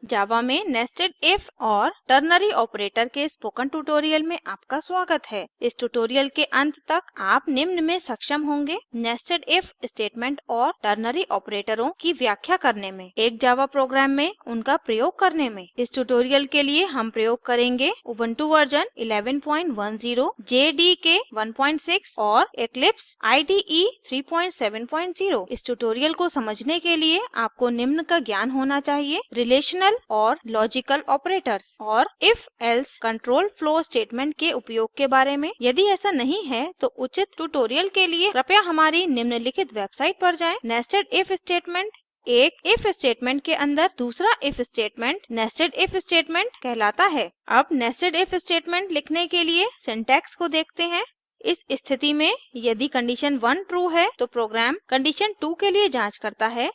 जावा में nested if और ternary operator के स्पोकन ट्यूटोरियल में आपका स्वागत है। इस ट्यूटोरियल के अंत तक आप निम्न में सक्षम होंगे: नेस्टेड इफ स्टेटमेंट और टर्नरी ऑपरेटरों की व्याख्या करने में, एक जावा प्रोग्राम में उनका प्रयोग करने में। इस ट्यूटोरियल के लिए हम प्रयोग करेंगे उबुंटू वर्जन 1110, जेडीके 16 और इक्लिप्स IDE 370। इस ट्यूटोरियल को समझने के लिए आपको निम्न का ज्ञान होना चाहिए: रिलेशनल और लॉजिकल ऑपरेटर्स और if else control flow statement के उपयोग के बारे में। यदि ऐसा नहीं है तो उचित ट्यूटोरियल के लिए कृपया हमारी निम्नलिखित वेबसाइट पर जाएं। नेस्टेड इफ स्टेटमेंट एक इफ स्टेटमेंट के अंदर दूसरा if statement nested if statement कहलाता है। अब नेस्टेड इफ स्टेटमेंट लिखने के लिए सिंटैक्स को देखते हैं। इस स्थिति में यदि कंडीशन 1 ट्रू है तो प्रोग्राम कंडीशन 2 के लिए जांच करता है।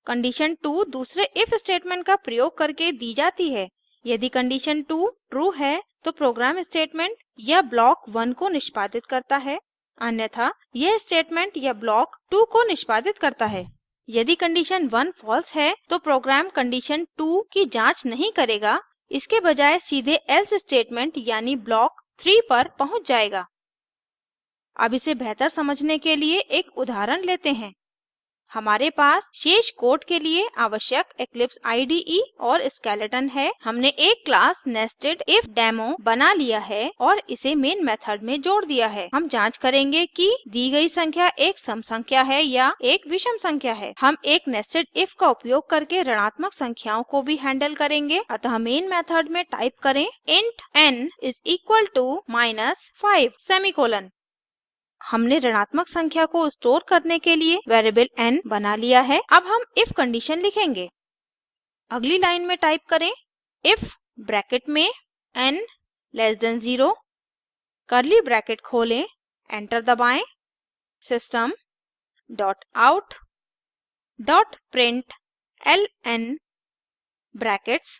कंडीशन 2 दूसरे इफ स्टेटमेंट का प्रयोग करके दी जाती है। यदि कंडीशन 2 ट्रू है तो प्रोग्राम स्टेटमेंट या ब्लॉक 1 को निष्पादित करता है, अन्यथा यह स्टेटमेंट या ब्लॉक 2 को निष्पादित करता है। यदि कंडीशन 1 फॉल्स है तो प्रोग्राम कंडीशन 2 की जांच नहीं करेगा, इसके बजाय सीधे एल्स स्टेटमेंट यानी ब्लॉक 3 पर पहुंच जाएगा। अब इसे बेहतर समझने के लिए एक उदाहरण लेते हैं। हमारे पास शेष कोड के लिए आवश्यक इक्लिप्स IDE और स्केलेटन है। हमने एक क्लास नेस्टेड इफ डेमो बना लिया है और इसे मेन मेथड में जोड़ दिया है। हम जांच करेंगे कि दी गई संख्या एक सम संख्या है या एक विषम संख्या है। हम एक नेस्टेड इफ का उपयोग करके ऋणात्मक संख्याओं को भी हैंडल करेंगे। अतः मेन मेथड में टाइप करें इंट n = -5 सेमीकोलन। हमने ऋणात्मक संख्या को स्टोर करने के लिए वेरिएबल n बना लिया है। अब हम इफ कंडीशन लिखेंगे। अगली लाइन में टाइप करें इफ ब्रैकेट में n <0, कर्ली ब्रैकेट खोलें, एंटर दबाएं, system dot out dot println brackets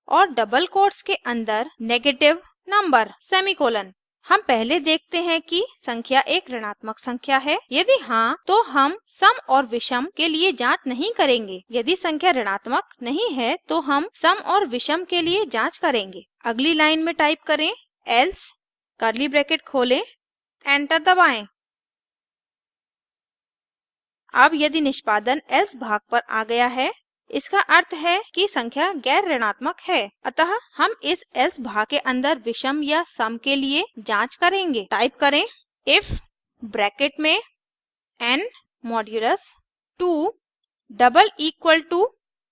और डबल कोट्स के अंदर नेगेटिव नंबर सेमीकोलन। हम पहले देखते हैं कि संख्या एक ऋणात्मक संख्या है। यदि हाँ तो हम सम और विषम के लिए जांच नहीं करेंगे। यदि संख्या ऋणात्मक नहीं है तो हम सम और विषम के लिए जांच करेंगे। अगली लाइन में टाइप करें एल्स कर्ली ब्रैकेट खोलें, एंटर दबाएं। अब यदि निष्पादन एल्स भाग पर आ गया है, इसका अर्थ है कि संख्या गैर ऋणात्मक है। अतः हम इस एल्स भाग के अंदर विषम या सम के लिए जांच करेंगे। टाइप करें इफ ब्रैकेट में n मॉड्यूलस 2 =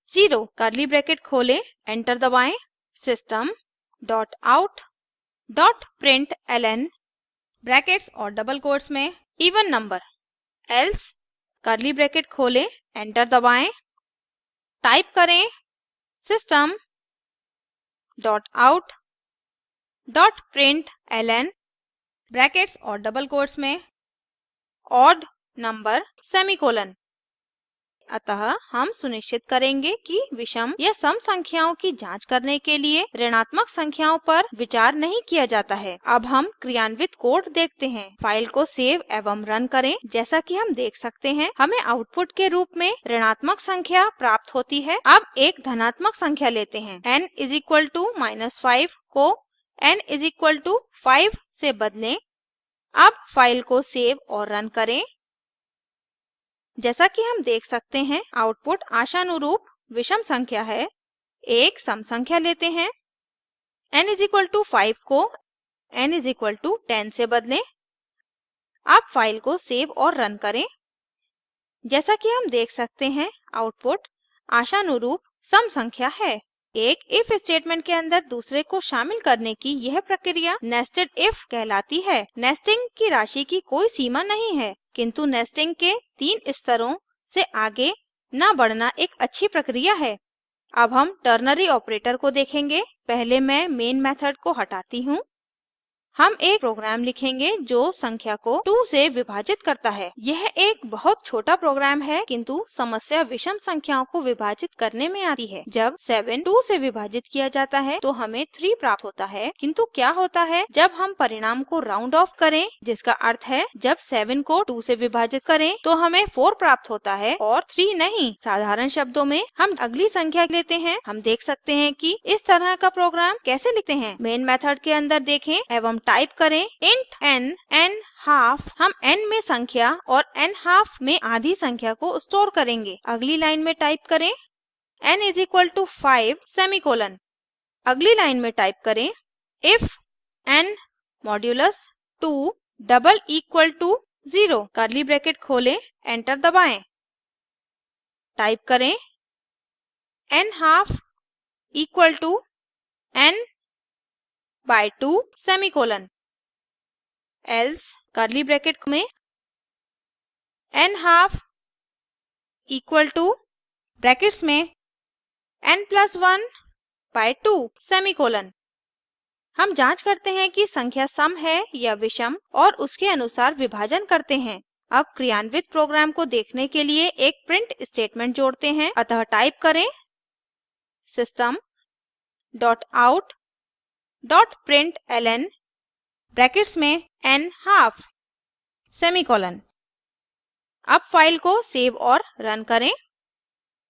0, कर्ली ब्रैकेट खोलें, एंटर दबाएं, system dot out dot println brackets और डबल कोट्स में even number. Else curly bracket खोलें, एंटर दबाएं, टाइप करें system dot out dot println brackets और डबल कोट्स में ऑड नंबर सेमीकोलन। अतः हम सुनिश्चित करेंगे कि विषम या सम संख्याओं की जांच करने के लिए ऋणात्मक संख्याओं पर विचार नहीं किया जाता है। अब हम क्रियान्वित कोड देखते हैं। फाइल को सेव एवं रन करें। जैसा कि हम देख सकते हैं, हमें आउटपुट के रूप में ऋणात्मक संख्या प्राप्त होती है। अब एक धनात्मक संख्या लेते हैं। n = -5 को n = 5 से बदलें। अब फाइल को सेव और रन करें। जैसा कि हम देख सकते हैं, आउटपुट आशानुरूप विषम संख्या है। एक सम संख्या लेते हैं। n = 5 को n = 10 से बदलें। अब फाइल को सेव और रन करें। जैसा कि हम देख सकते हैं, आउटपुट आशानुरूप सम संख्या है। एक इफ स्टेटमेंट के अंदर दूसरे को शामिल करने की यह प्रक्रिया नेस्टेड इफ कहलाती है। नेस्टिंग की राशि की कोई सीमा नहीं है, किंतु नेस्टिंग के 3 स्तरों से आगे न बढ़ना एक अच्छी प्रक्रिया है। अब हम टर्नरी ऑपरेटर को देखेंगे। पहले मैं मेन मेथड को हटाती हूँ। हम एक प्रोग्राम लिखेंगे जो संख्या को 2 से विभाजित करता है। यह एक बहुत छोटा प्रोग्राम है, किंतु समस्या विषम संख्याओं को विभाजित करने में आती है। जब 7 2 से विभाजित किया जाता है तो हमें 3 प्राप्त होता है, किंतु क्या होता है जब हम परिणाम को राउंड ऑफ करें, जिसका अर्थ है जब 7 को 2 से विभाजित करें तो हमें 4 प्राप्त होता है और 3 नहीं। साधारण शब्दों में हम अगली संख्या लेते हैं। हम देख सकते हैं कि इस तरह का प्रोग्राम कैसे लिखते हैं। मेन मेथड के अंदर देखें एवं टाइप करें इंट n n हाफ। हम n में संख्या और n हाफ में आधी संख्या को स्टोर करेंगे। अगली लाइन में टाइप करें n = 5 सेमीकोलन। अगली लाइन में टाइप करें if n modulus 2 = 0 curly bracket खोलें, एंटर दबाएं। टाइप करें n half = n by 2 semicolon. Else curly bracket में n हाफ = ब्रैकेट्स में n+1 by 2 सेमीकोलन। हम जांच करते हैं कि संख्या सम है या विषम और उसके अनुसार विभाजन करते हैं। अब क्रियान्वित प्रोग्राम को देखने के लिए एक प्रिंट स्टेटमेंट जोड़ते हैं। अतः टाइप करें system.out.println ब्रैकेट्स में n हाफ सेमीकोलन। अब फाइल को सेव और रन करें।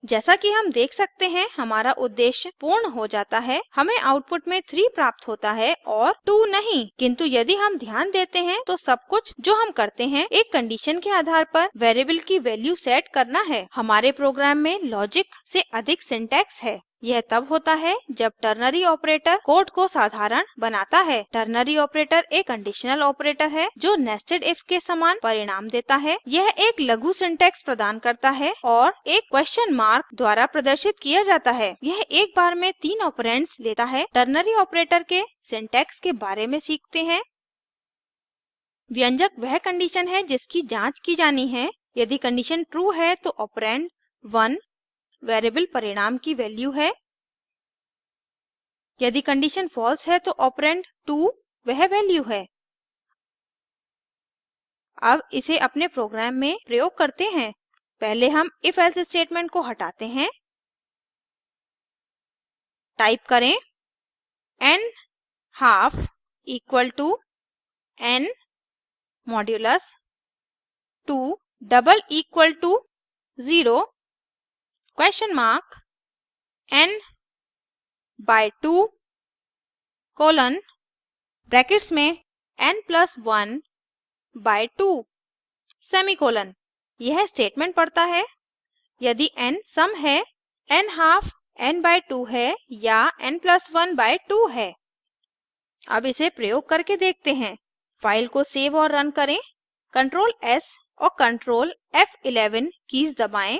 जैसा कि हम देख सकते हैं हमारा उद्देश्य पूर्ण हो जाता है। हमें आउटपुट में 3 प्राप्त होता है और 2 नहीं। किंतु यदि हम ध्यान देते हैं तो सब कुछ जो हम करते हैं एक कंडीशन के आधार पर वेरिएबल की वैल्यू सेट करना है। हमारे प्रोग्राम में लॉजिक से अधिक सिंटैक्स है। यह तब होता है जब टर्नरी ऑपरेटर कोड को साधारण बनाता है। टर्नरी ऑपरेटर एक कंडीशनल ऑपरेटर है जो नेस्टेड इफ के समान परिणाम देता है। यह एक लघु सिंटैक्स प्रदान करता है और एक क्वेश्चन मार्क द्वारा प्रदर्शित किया जाता है। यह एक बार में 3 ऑपरेंड्स लेता है। टर्नरी ऑपरेटर के सिंटैक्स के बारे में सीखते हैं। व्यंजक वह कंडीशन है जिसकी जाँच की जानी है। यदि कंडीशन ट्रू है तो ऑपरेंड 1 वेरिएबल परिणाम की वैल्यू है। यदि कंडीशन फॉल्स है तो ऑपरेंड 2 वह वैल्यू है। अब इसे अपने प्रोग्राम में प्रयोग करते हैं। पहले हम इफ एल्से स्टेटमेंट को हटाते हैं। टाइप करें n half = n modulus 2 = 0 question mark n by 2 colon brackets में n+1 by 2 सेमीकोलन। यह स्टेटमेंट पढ़ता है यदि n सम है, n हाफ n by 2 है या n+1 by 2 है। अब इसे प्रयोग करके देखते हैं। फाइल को सेव और रन करें। Ctrl S और Ctrl F11 कीज दबाएं।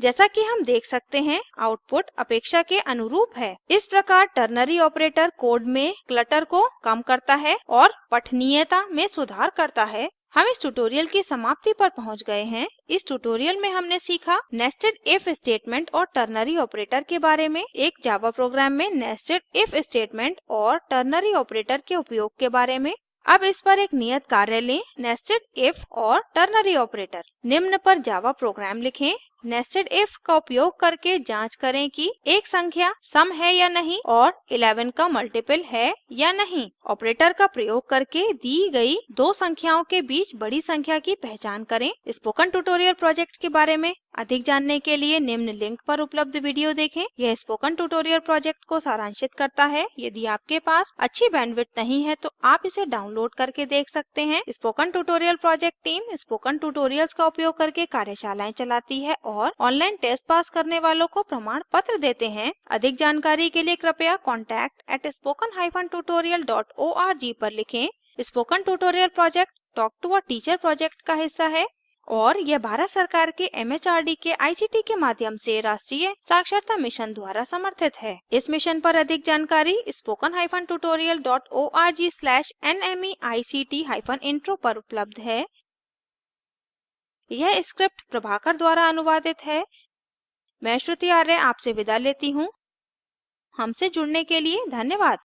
जैसा कि हम देख सकते हैं आउटपुट अपेक्षा के अनुरूप है। इस प्रकार टर्नरी ऑपरेटर कोड में क्लटर को कम करता है और पठनीयता में सुधार करता है। हम इस ट्यूटोरियल की समाप्ति पर पहुंच गए हैं। इस ट्यूटोरियल में हमने सीखा नेस्टेड इफ स्टेटमेंट और टर्नरी ऑपरेटर के बारे में, एक जावा प्रोग्राम में नेस्टेड इफ स्टेटमेंट और टर्नरी ऑपरेटर के उपयोग के बारे में। अब इस पर एक नियत कार्य लें, नेस्टेड इफ और टर्नरी ऑपरेटर। निम्न पर जावा प्रोग्राम लिखें। नेस्टेड इफ का उपयोग करके जांच करें कि एक संख्या सम है या नहीं और 11 का मल्टीपल है या नहीं। ऑपरेटर का प्रयोग करके दी गई दो संख्याओं के बीच बड़ी संख्या की पहचान करें। स्पोकन ट्यूटोरियल प्रोजेक्ट के बारे में अधिक जानने के लिए निम्न लिंक पर उपलब्ध वीडियो देखें। यह स्पोकन ट्यूटोरियल प्रोजेक्ट को सारांशित करता है। यदि आपके पास अच्छी बैंडविड्थ नहीं है तो आप इसे डाउनलोड करके देख सकते हैं। Spoken tutorial project team spoken tutorials का उपयोग करके कार्यशालाएं चलाती है और ऑनलाइन टेस्ट पास करने वालों को प्रमाण पत्र देते हैं। अधिक जानकारी के लिए कृपया contact@spoken-tutorial.org पर लिखें। Spoken tutorial project talk to a teacher project का हिस्सा है और यह भारत सरकार के MHRD के ICT के माध्यम से राष्ट्रीय साक्षरता मिशन द्वारा समर्थित है। इस मिशन पर अधिक जानकारी spoken-tutorial.org/nmeict-intro पर उपलब्ध है। यह स्क्रिप्ट प्रभाकर द्वारा अनुवादित है। मैं श्रुति आर्य आपसे विदा लेती हूँ। हमसे जुड़ने के लिए धन्यवाद।